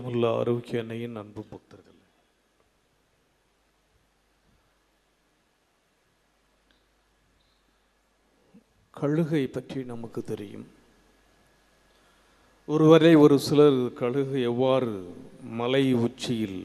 பிரியமுள்ள ஆரோக்கிய அன்னையின் அன்பு பக்தர்கள், கழுகை பற்றி நமக்கு தெரியும். ஒருவரை ஒரு சிலர் கழுகு எவ்வாறு மலை உச்சியில்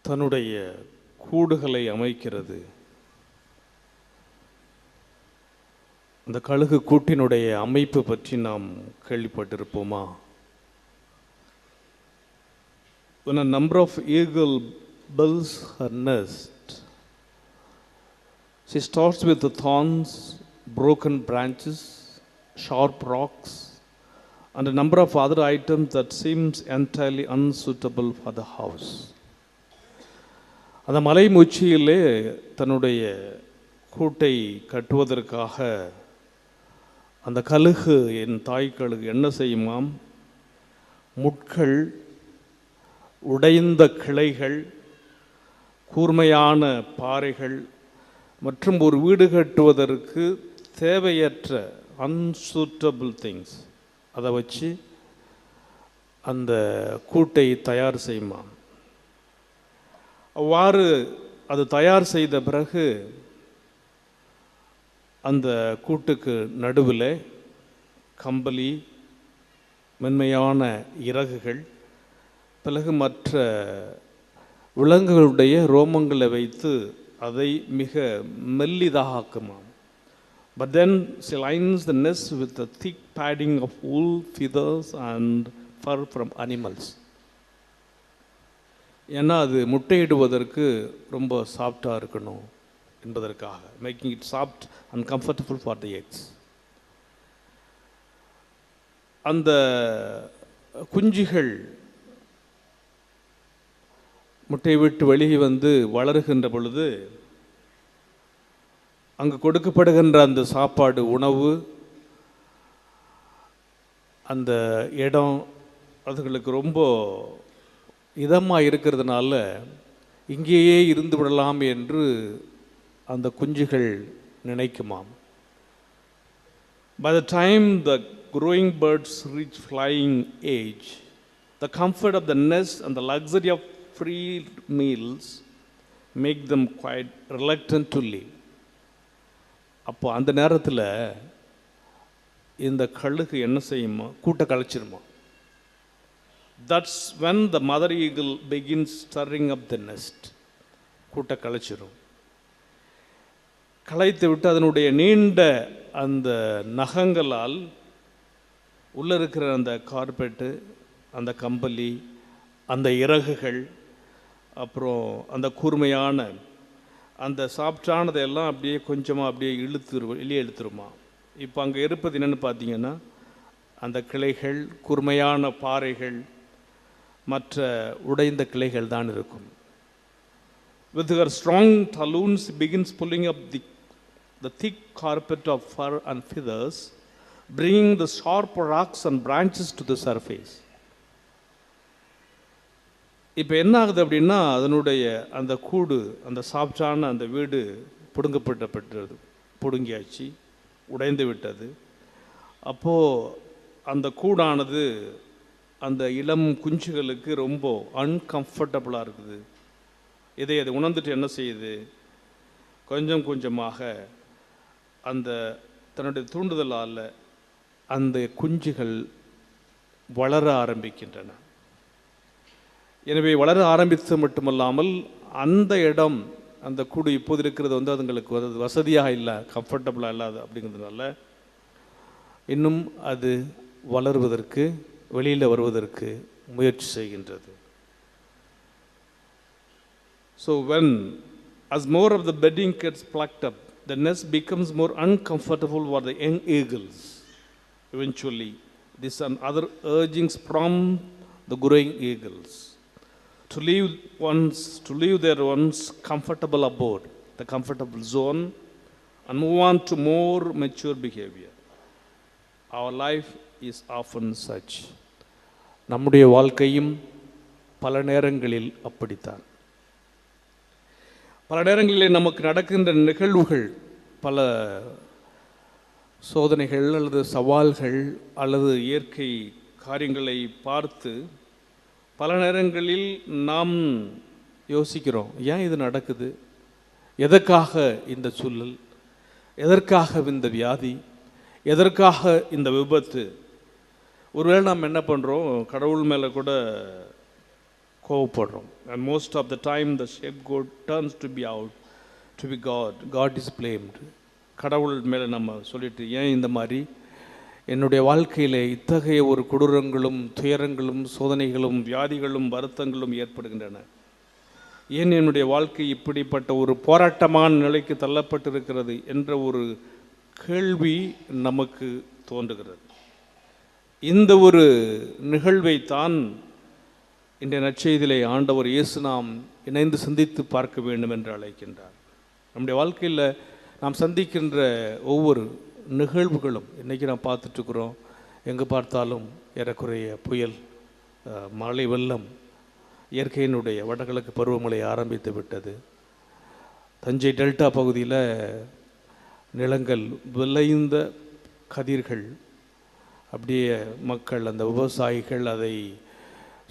தன்னுடைய கூடுகளை அமைக்கிறது, அந்த கழுகு கூட்டினுடைய அமைப்பு பற்றி நாம் கேள்விப்பட்டிருப்போமா? When a number of eagle builds her nest, she starts with the thorns, broken branches, sharp rocks, and a number of other items that seems entirely unsuitable for the house. அந்த மலை உச்சியிலே தன்னுடைய கூட்டை கட்டுவதற்காக அந்த கழுகு, என் தாய் கழுகு என்ன செய்யுமாம்? முட்கள், உடைந்த கிளைகள், கூர்மையான பாறைகள் மற்றும் ஒரு வீடு கட்டுவதற்கு தேவையற்ற அன்சூட்டபிள் திங்ஸ் அதை வச்சு அந்த கூட்டை தயார் செய்யுமாம். அவ்வாறு அது தயார் செய்த பிறகு அந்த கூட்டுக்கு நடுவில் கம்பளி, மென்மையான இறகுகள், பிறகு மற்ற விலங்குகளுடைய ரோமங்களை வைத்து அதை மிக மெல்லிதாக ஆக்குமாம். But then she lines the nest with a thick padding of wool, feathers and fur from animals. ஏன்னா அது முட்டையிடுவதற்கு ரொம்ப சாஃப்டாக இருக்கணும் என்பதற்காக, making it soft and comfortable for the X. அந்த குஞ்சுகள் முட்டை விட்டு வெளியே வந்து வளருகின்ற பொழுது அங்கு கொடுக்கப்படுகின்ற அந்த சாப்பாடு, உணவு, அந்த இடம் அதுகளுக்கு ரொம்ப இதமாக இருக்கிறதுனால இங்கேயே இருந்து விடலாம் என்று அந்த குஞ்சுகள் நினைக்குமாம். By the time the growing birds reach flying age, the comfort of the nest and the luxury of free meals make them quite reluctant to leave. அப்போ அந்த நேரத்தில் இந்த கழுகு என்ன செய்யுமா? கூட்டை கலைச்சிருமா. That's when the mother eagle begins stirring up the nest. கூட்டை கலைச்சிரும். களைத்து விட்டு அதனுடைய நீண்ட அந்த நகங்களால் உள்ளே இருக்கிற அந்த கார்பெட்டு, அந்த கம்பளி, அந்த இறகுகள், அப்புறம் அந்த கூர்மையான அந்த சாஃப்டானதெல்லாம் அப்படியே கொஞ்சமாக அப்படியே வெளியே இழுத்துருமா. இப்போ அங்கே இருப்பது என்னென்னு பார்த்தீங்கன்னா அந்த கிளைகள், கூர்மையான பாறைகள், மற்ற உடைந்த கிளைகள் தான் இருக்கும். With her strong talons begins pulling up the thick carpet of fur and feathers, bringing the sharp rocks and branches to the surface. இப்போ என்ன ஆகுது அப்படின்னா, அதனுடைய அந்த கூடு, அந்த சாஃப்டான அந்த வீடு பிடுங்கியாச்சு, உடைந்து விட்டது. அப்போது அந்த கூடானது அந்த இளம் குஞ்சுகளுக்கு ரொம்ப அன்கம்ஃபர்டபுளாக இருக்குது. இதை அது உணர்ந்துட்டு என்ன செய்யுது? கொஞ்சம் கொஞ்சமாக அந்த தன்னுடைய தூண்டுதலால் அந்த குஞ்சுகள் வளர ஆரம்பிக்கின்றன. எனவே வளர ஆரம்பித்தது மட்டுமல்லாமல் அந்த இடம், அந்த கூடு இப்போது இருக்கிறது வந்து அதுங்களுக்கு வசதியாக இல்லை, கம்ஃபர்டபுளாக இல்லாது அப்படிங்கிறதுனால இன்னும் அது வளருவதற்கு, வெளியில் வருவதற்கு முயற்சி செய்கின்றது. So when, as more of the bedding gets plucked up, the nest becomes more uncomfortable for the young eagles. Eventually, this and other urgings prompt the growing eagles to leave their once comfortable abode, the comfortable zone, and move on to more mature behavior. Our life is often such. நம்முடைய வாழ்க்கையும் பல நேரங்களில் அப்படித்தான். பல நேரங்களில் நமக்கு நடக்கின்ற நிகழ்வுகள், பல சோதனைகள் அல்லது சவால்கள் அல்லது இயற்கை காரியங்களை பார்த்து பல நேரங்களில் நாம் யோசிக்கிறோம், ஏன் இது நடக்குது, எதற்காக இந்த சூழல், எதற்காக இந்த வியாதி, எதற்காக இந்த விபத்து. ஒருவேளை நாம் என்ன பண்ணுறோம், கடவுள் மேலே கூட கோவப்படுறோம். And most of the time the shape got turns to be out to be God is blamed. கடவுள் மேலே நம்ம சொல்லிட்டு, ஏன் இந்த மாதிரி என்னுடைய வாழ்க்கையில் இத்தகைய ஒரு கொடூரங்களும் துயரங்களும் சோதனைகளும் வியாதிகளும் வருத்தங்களும் ஏற்படுகின்றன, ஏன் என்னுடைய வாழ்க்கை இப்படிப்பட்ட ஒரு போராட்டமான நிலைக்கு தள்ளப்பட்டிருக்கிறது என்ற ஒரு கேள்வி நமக்கு தோன்றுகிறது. இந்த ஒரு நிகழ்வைத்தான் இன்றைய நற்செய்தியிலே ஆண்டவர் இயேசு நாம் இணைந்து சிந்தித்து பார்க்க வேண்டும் என்று அழைக்கின்றார். நம்முடைய வாழ்க்கையில் நாம் சந்திக்கின்ற ஒவ்வொரு நிகழ்வுகளும் இன்றைக்கி நாம் பார்த்துட்ருக்குறோம். எங்கே பார்த்தாலும் ஏறக்குறைய புயல், மழை, வெள்ளம், இயற்கையினுடைய வடகிழக்கு பருவமழை ஆரம்பித்து விட்டது. தஞ்சை டெல்டா பகுதியில் நிலங்கள் விளைந்த கதிர்கள், அப்படியே மக்கள், அந்த விவசாயிகள் அதை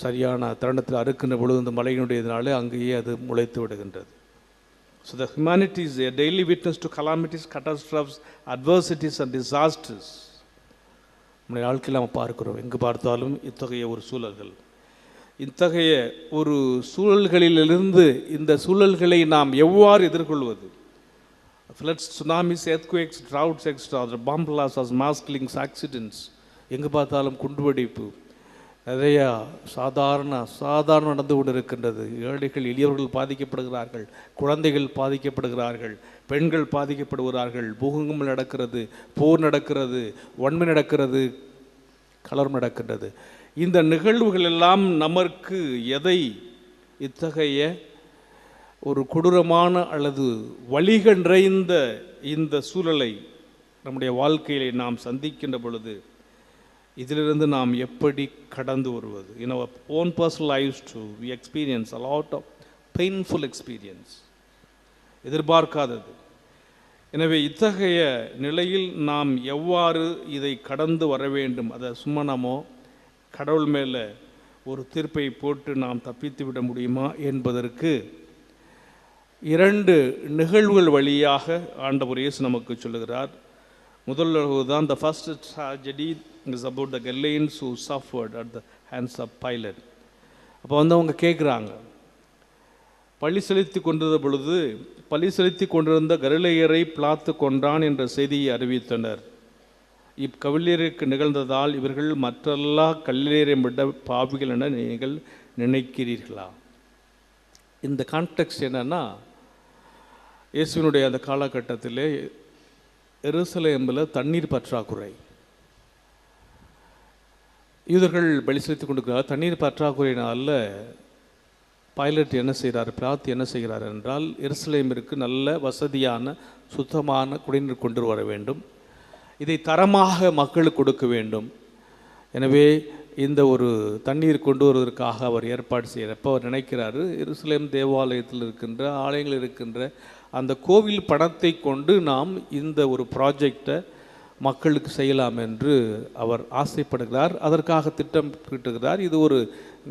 சரியான தருணத்தில் அறுக்கின்ற பொழுது இந்த மழையினுடையதுனாலே அங்கேயே அது முளைத்து விடுகின்றது. So the humanity is a daily witness to calamities, catastrophes, adversities and disasters. நம்முடைய வாழ்க்கையில் நாம் பார்க்கிறோம், எங்கு பார்த்தாலும் இத்தகைய ஒரு சூழல்கள். இத்தகைய ஒரு சூழல்களிலிருந்து இந்த சூழல்களை நாம் எவ்வாறு எதிர்கொள்வது? Floods, tsunamis, earthquakes, droughts, etc. bomb blasts, mass killings, accidents, எங்கு பார்த்தாலும் குண்டுவெடிப்பு, நிறையா சாதாரண நடந்து கொண்டு இருக்கின்றது. ஏழைகள் எளியவர்கள் பாதிக்கப்படுகிறார்கள், குழந்தைகள் பாதிக்கப்படுகிறார்கள், பெண்கள் பாதிக்கப்படுகிறார்கள், பூகம்பம் நடக்கிறது, போர் நடக்கிறது, வன்மை நடக்கிறது, கலவரம் நடக்கின்றது. இந்த நிகழ்வுகள் எல்லாம் நமக்கு எதை, இத்தகைய ஒரு கொடூரமான அல்லது வலிகள் நிறைந்த இந்த சூழலை நம்முடைய வாழ்க்கையிலே நாம் சந்திக்கின்ற பொழுது இதிலிருந்து நாம் எப்படி கடந்து வருவது? In our own personal lives too, we experience a lot of painful experience, எதிர்பார்க்காதது. எனவே இத்தகைய நிலையில் நாம் எவ்வாறு இதை கடந்து வர வேண்டும்? அதை சும்மா நாமோ கடவுள் மேலே ஒரு தீர்ப்பை போட்டு நாம் தப்பித்து விட முடியுமா என்பதற்கு 2 நிகழ்வுகள் வழியாக ஆண்டவர் இயேசு நமக்கு சொல்லுகிறார். முதல்ல தான் the first tragedy is about the Galileans who suffered at the hands of Pilate. அப்போ அவங்க கேட்குறாங்க, பழி செலுத்தி கொண்டிருந்த பொழுது பழி செலுத்தி கொண்டிருந்த கலிலேயரை பிலாத்து கொன்றான் என்ற செய்தியை அறிவித்தனர். இக்கவிலியருக்கு நிகழ்ந்ததால் இவர்கள் மற்றெல்லா கலிலேயரை விட பாவிகள் என நீங்கள் நினைக்கிறீர்களா? இந்த கான்டெக்ஸ்ட் என்னன்னா, இயேசுவினுடைய அந்த காலகட்டத்திலே எருசலேமில் தண்ணீர் பற்றாக்குறை, யூதர்கள் பலி செலுத்தி கொண்டிருக்கிறார். தண்ணீர் பற்றாக்குறையினால பைலட் என்ன செய்கிறார், பிலாத்து என்ன செய்கிறார் என்றால், எருசலேமிற்கு நல்ல வசதியான சுத்தமான குடிநீர் கொண்டு வர வேண்டும், இதை தரமாக மக்களுக்கு கொடுக்க வேண்டும். எனவே இந்த ஒரு தண்ணீர் கொண்டு வருவதற்காக அவர் ஏற்பாடு செய்கிறப்ப அவர் நினைக்கிறாரு, எருசலேம் தேவாலயத்தில் இருக்கின்ற ஆலயங்கள் இருக்கின்ற அந்த கோவில் பணத்தை கொண்டு நாம் இந்த ஒரு ப்ராஜெக்டை மக்களுக்கு செய்யலாம் என்று அவர் ஆசைப்படுகிறார். அதற்காக திட்டம் தீட்டுகிறார். இது ஒரு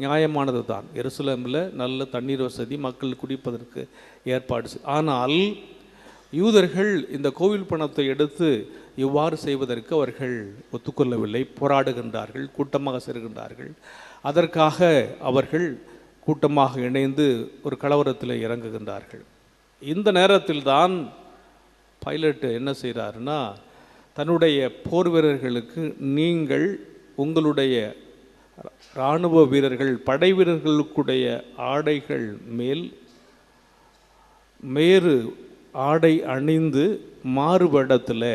நியாயமானது தான். எருசலேமில் நல்ல தண்ணீர் வசதி, மக்கள் குடிப்பதற்கு ஏற்பாடு. ஆனால் யூதர்கள் இந்த கோவில் பணத்தை எடுத்து இவ்வாறு செய்வதற்கு அவர்கள் ஒத்துக்கொள்ளவில்லை, போராடுகின்றார்கள், கூட்டமாக சேர்கின்றார்கள். அதற்காக அவர்கள் கூட்டமாக இணைந்து ஒரு கலவரத்தில் இறங்குகின்றார்கள். இந்த நேரத்தில் தான் பைலட் என்ன செய்கிறாருன்னா, தன்னுடைய போர் வீரர்களுக்கு, நீங்கள் உங்களுடைய இராணுவ வீரர்கள், படை வீரர்களுக்குடைய ஆடைகள் மேல் மேறு ஆடை அணிந்து மாறுபடத்தில்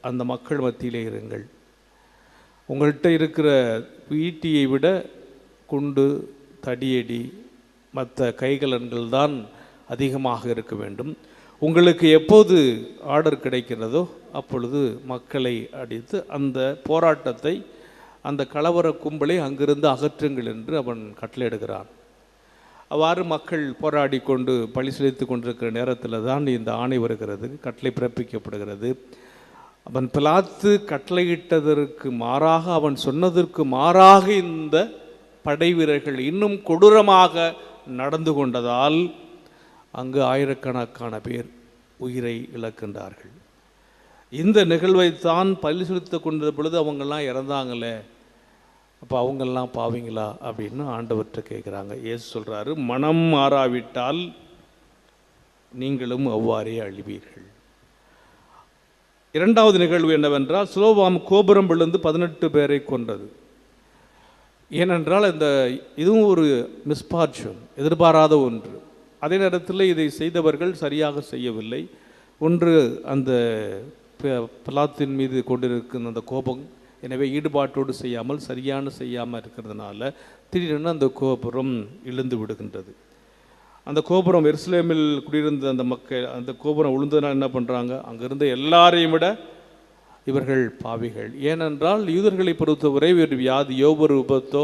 அந்த மக்கள் மத்தியிலே இருங்கள். உங்கள்கிட்ட இருக்கிற ஈட்டியை விட குண்டு, தடியடி, மற்ற கைகலன்கள் தான் அதிகமாக இருக்க வேண்டும். உங்களுக்கு எப்போது ஆர்டர் கிடைக்கிறதோ அப்பொழுது மக்களை அடித்து அந்த போராட்டத்தை, அந்த கலவர கும்பலை அங்கிருந்து அகற்றுங்கள் என்று அவன் கட்டளையிடுகிறான். அவ்வாறு மக்கள் போராடி கொண்டு பழி செலுத்தி கொண்டிருக்கிற நேரத்தில் தான் இந்த ஆணை வருகிறது, கட்டளை பிறப்பிக்கப்படுகிறது. அவன் பிலாத்து கட்டளையிட்டதற்கு மாறாக, அவன் சொன்னதற்கு மாறாக இந்த படை வீரர்கள் இன்னும் கொடூரமாக நடந்து கொண்டதால் அங்கு ஆயிரக்கணக்கான பேர் உயிரை இழக்கின்றார்கள். இந்த நிகழ்வைத்தான் பள்ளி செலுத்த கொண்ட பொழுது அவங்கெல்லாம் இறந்தாங்களே, அப்போ அவங்கெல்லாம் பாவீங்களா அப்படின்னு ஆண்டவர்கிட்ட கேட்குறாங்க. இயேசு சொல்கிறாரு, மனம் மாறாவிட்டால் நீங்களும் அவ்வாறே அழிவீர்கள். இரண்டாவது நிகழ்வு என்னவென்றால், சிலோவாம் கோபுரம் விழுந்து 18 பேரை கொன்றது. ஏனென்றால் இதுவும் ஒரு மிஸ்பார்ச்சூன், எதிர்பாராத ஒன்று. அதே நேரத்தில் இதை செய்தவர்கள் சரியாக செய்யவில்லை. ஒன்று அந்த பிலாத்தின் மீது கொண்டிருக்கிற அந்த கோபம், எனவே ஈடுபாட்டோடு செய்யாமல் செய்யாமல் இருக்கிறதுனால திடீரென அந்த கோபுரம் இழுந்து விடுகின்றது. அந்த கோபுரம் எருசலேமில் குடியிருந்த அந்த மக்கள், அந்த கோபுரம் விழுந்ததுனால் என்ன பண்ணுறாங்க, அங்கிருந்த எல்லாரையும் விட இவர்கள் பாவிகள். ஏனென்றால் யூதர்களை பொறுத்தவரை ஒரு வியாதியோ ஒரு விபத்தோ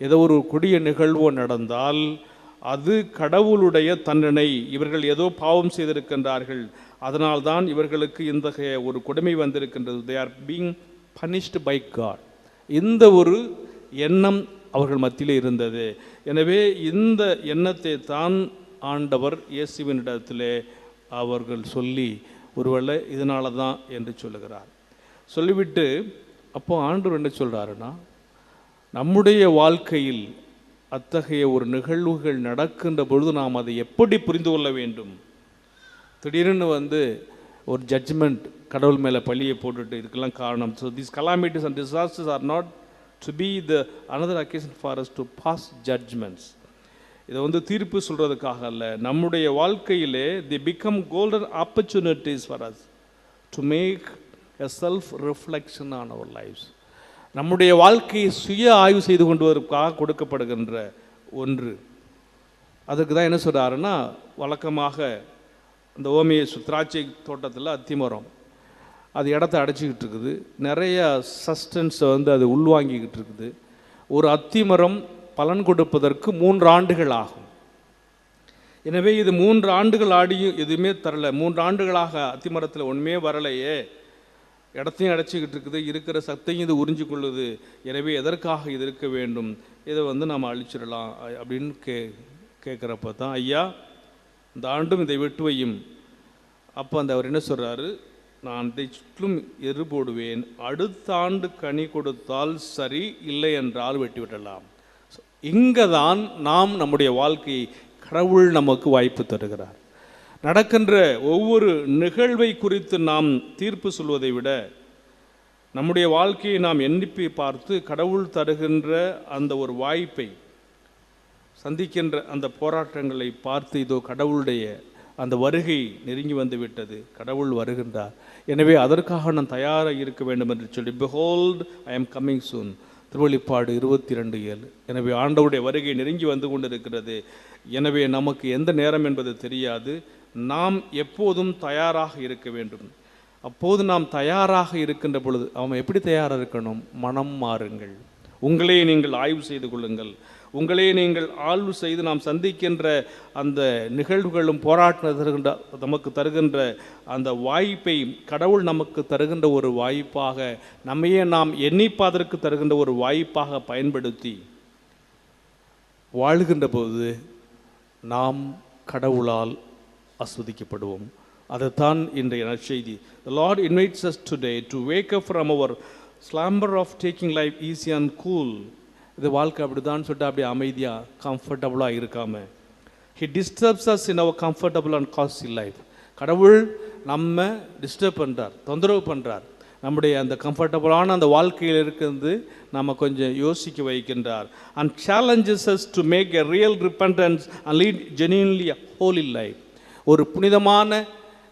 ஏதோ ஒரு கொடிய நிகழ்வோ நடந்தால் அது கடவுளுடைய தண்டனை. இவர்கள் ஏதோ பாவம் செய்திருக்கின்றார்கள், அதனால்தான் இவர்களுக்கு இந்த ஒரு கொடுமை வந்திருக்கின்றது. They are being punished by God. இந்த ஒரு எண்ணம் அவர்கள் மத்தியிலே இருந்தது. எனவே இந்த எண்ணத்தை தான் ஆண்டவர் இயேசுவினிடத்திலே அவர்கள் சொல்லி, ஒருவேளை இதனால தான் என்று சொல்லுகிறார். சொல்லிவிட்டு அப்போ ஆண்டவர் என்ன சொல்கிறாருன்னா, நம்முடைய வாழ்க்கையில் அத்தகைய ஒரு நிகழ்வுகள் நடக்கின்ற பொழுது நாம் அதை எப்படி புரிந்து கொள்ள வேண்டும்? திடீர்னு ஒரு ஜட்ஜ்மெண்ட் கடவுள் மேலே பழியை போட்டுட்டு இதுக்கெல்லாம் காரணம். So these calamities and disasters are not to be the another occasion for us to pass judgments. இதை தீர்ப்பு சொல்கிறதுக்காக அல்ல, நம்முடைய வாழ்க்கையிலே they become golden opportunities for us to make a self reflection on our lives. நம்முடைய வாழ்க்கையை சுய ஆய்வு செய்து கொண்டு வருவதற்காக கொடுக்கப்படுகின்ற ஒன்று. அதுக்கு தான் என்ன சொல்கிறாருன்னா, வழக்கமாக இந்த ஓமிய திராட்சை தோட்டத்தில் அத்திமரம் அது இடத்த அடைச்சிக்கிட்டு இருக்குது, நிறைய சஸ்டன்ஸை அது உள்வாங்கிக்கிட்டு இருக்குது. ஒரு அத்திமரம் பலன் கொடுப்பதற்கு 3 ஆண்டுகள் ஆகும். எனவே இது 3 ஆண்டுகள் ஆடியும் எதுவுமே தரலை. 3 ஆண்டுகளாக அத்திமரத்தில் ஒன்றுமே வரலையே, இடத்தையும் அடைச்சிக்கிட்டு இருக்குது, இருக்கிற சத்தையும் இது உறிஞ்சி கொள்ளுது. எனவே எதற்காக இது இருக்க வேண்டும், இதை நாம் அழிச்சிடலாம் அப்படின்னு கேட்குறப்ப தான், ஐயா இந்த ஆண்டும் இதை வெட்டு வையும். அப்போ அவர் என்ன சொல்கிறாரு, நான் இதை சுற்றும் எரு போடுவேன், அடுத்த ஆண்டு கனி கொடுத்தால் சரி, இல்லை என்றால் வெட்டி விடலாம். இங்கே தான் நாம் நம்முடைய வாழ்க்கையை கடவுள் நமக்கு வாய்ப்பு தருகிறார். நடக்கின்ற ஒவ்வொரு நிகழ்வை குறித்து நாம் தீர்ப்பு சொல்வதை விட நம்முடைய வாழ்க்கையை நாம் எண்ணிப்பை பார்த்து கடவுள் தருகின்ற அந்த ஒரு வாய்ப்பை சந்திக்கின்ற அந்த போராட்டங்களை பார்த்து, இதோ கடவுளுடைய அந்த வருகை நெருங்கி வந்து விட்டது, கடவுள் வருகின்றார், எனவே அதற்காக நான் தயாராக இருக்க வேண்டும் என்று சொல்லி, behold I am coming soon, திருவெளிப்பாடு 22:7. எனவே ஆண்டவருடைய வருகை நெருங்கி வந்து கொண்டிருக்கிறது. எனவே நமக்கு எந்த நேரம் என்பது தெரியாது, நாம் எப்போதும் தயாராக இருக்க வேண்டும். அப்போது நாம் தயாராக இருக்கின்ற பொழுது அவன் எப்படி தயாராக இருக்கணும்? மனம் மாறுங்கள், உங்களே நீங்கள் ஆய்வு செய்து கொள்ளுங்கள், உங்களே நீங்கள் ஆய்வு செய்து நாம் சந்திக்கின்ற அந்த நிகழ்வுகளும் போராட்ட நமக்கு தருகின்ற அந்த வாய்ப்பை கடவுள் நமக்கு தருகின்ற ஒரு வாய்ப்பாக, நம்மையே நாம் எண்ணிப்பதற்கு தருகின்ற ஒரு வாய்ப்பாக பயன்படுத்தி வாழ்கின்ற போது நாம் கடவுளால் ஆஸ்வதிக்கப்படுவோம். அதுதான் இன்றைய நற்செய்தி. The Lord invites us today to wake up from our slumber of taking life easy and cool. இது வாழ்க்கை அப்படிதான் சொல்லிட்டு அப்படியே அமைதியாக கம்ஃபர்டபுளாக இருக்காமல், He disturbs us in our comfortable and costly life. கடவுள் நம்ம டிஸ்டர்ப் பண்ணுறார், தொந்தரவு பண்ணுறார். நம்முடைய அந்த கம்ஃபர்டபுளான அந்த வாழ்க்கையில் இருக்கிறது நம்ம கொஞ்சம் யோசிக்க வைக்கின்றார். And challenges us to make a real repentance and lead genuinely a holy life. ஒரு புனிதமான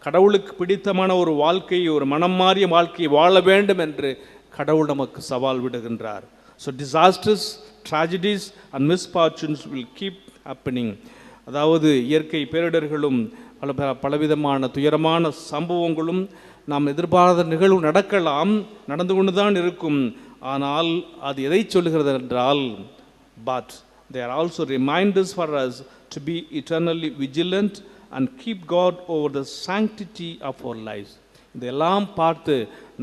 கடவுளுக்கு பிடித்தமான ஒரு வாழ்க்கையை, ஒரு மனம் மாறிய வாழ்க்கையை வாழ வேண்டும் என்று கடவுள் நமக்கு சவால் விடுகின்றார். So disasters, tragedies and misfortunes will keep happening. அதாவது இயற்கை பேரிடர்களும் பலவிதமான துயரமான சம்பவங்களும் நாம் எதிர்பாராத நிகழ்வு நடக்கலாம், நடந்து கொண்டு தான் இருக்கும். ஆனால் அது எதை சொல்லுகிறது என்றால், but they are also reminders for us to be eternally vigilant and keep God over the sanctity of our lives. இதெல்லாம் பார்த்து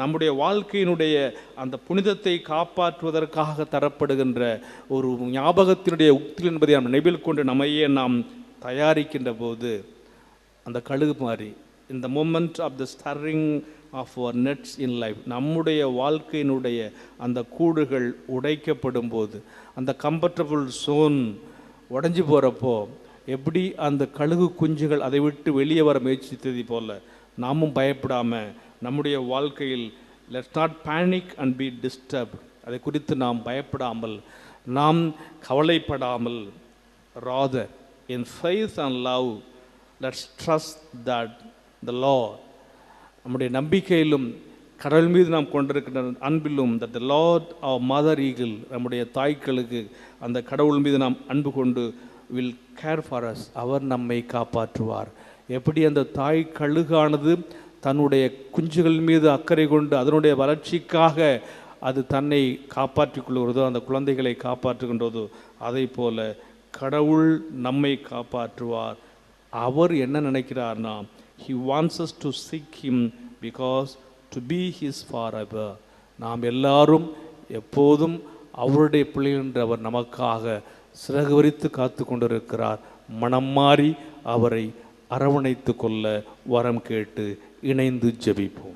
நம்முடைய வாழ்க்கையினுடைய அந்த புனிதத்தை காப்பாற்றுவதற்காக தரப்படுகின்ற ஒரு ஞாபகத்தினுடைய உக்தி என்பதை நாம் நினைவில் கொண்டு நம்மையே நாம் தயாரிக்கின்ற போது அந்த கழுகு மாதிரி இந்த moment of the stirring of our nets in life, நம்முடைய வாழ்க்கையினுடைய அந்த கூடுகள் உடைக்கப்படும் போது, அந்த கம்ஃபர்டபுள் சோன் உடஞ்சி போகிறப்போ எப்படி அந்த கழுகு குஞ்சுகள் அதை விட்டு வெளியே வர முயற்சித்தது போல் நாமும் பயப்படாமல் நம்முடைய வாழ்க்கையில் let's not panic and be disturb, அதை குறித்து நாம் பயப்படாமல், நாம் கவலைப்படாமல், rather in faith and love let's trust that the Lord, நம்முடைய நம்பிக்கையிலும் கடவுள் மீது நாம் கொண்டிருக்கின்ற அன்பிலும் that the Lord our mother eagle, நம்முடைய தாய்க்களுக்கு அந்த கடவுள் மீது நாம் அன்பு கொண்டு வில் கேர் ஃபார் அஸ், அவர் நம்மை காப்பாற்றுவார். எப்படி அந்த தாய் கழுகானது தன்னுடைய குஞ்சுகள் மீது அக்கறை கொண்டு அதனுடைய வளர்ச்சிக்காக அது தன்னை காப்பாற்றிக் கொள்கிறதோ, அந்த குழந்தைகளை காப்பாற்றுகின்றதோ, அதை போல கடவுள் நம்மை காப்பாற்றுவார். அவர் என்ன நினைக்கிறார்னா, he wants us to seek him because to be his forever. நாம் எல்லாரும் எப்போதும் அவருடைய பிள்ளைகள் என்று அவர் நமக்காக சிறகு விரித்து காத்து கொண்டிருக்கிறார். மனம் மாறி அவரை அரவணைத்து கொள்ள வரம் கேட்டு இணைந்து ஜெபிப்போம்.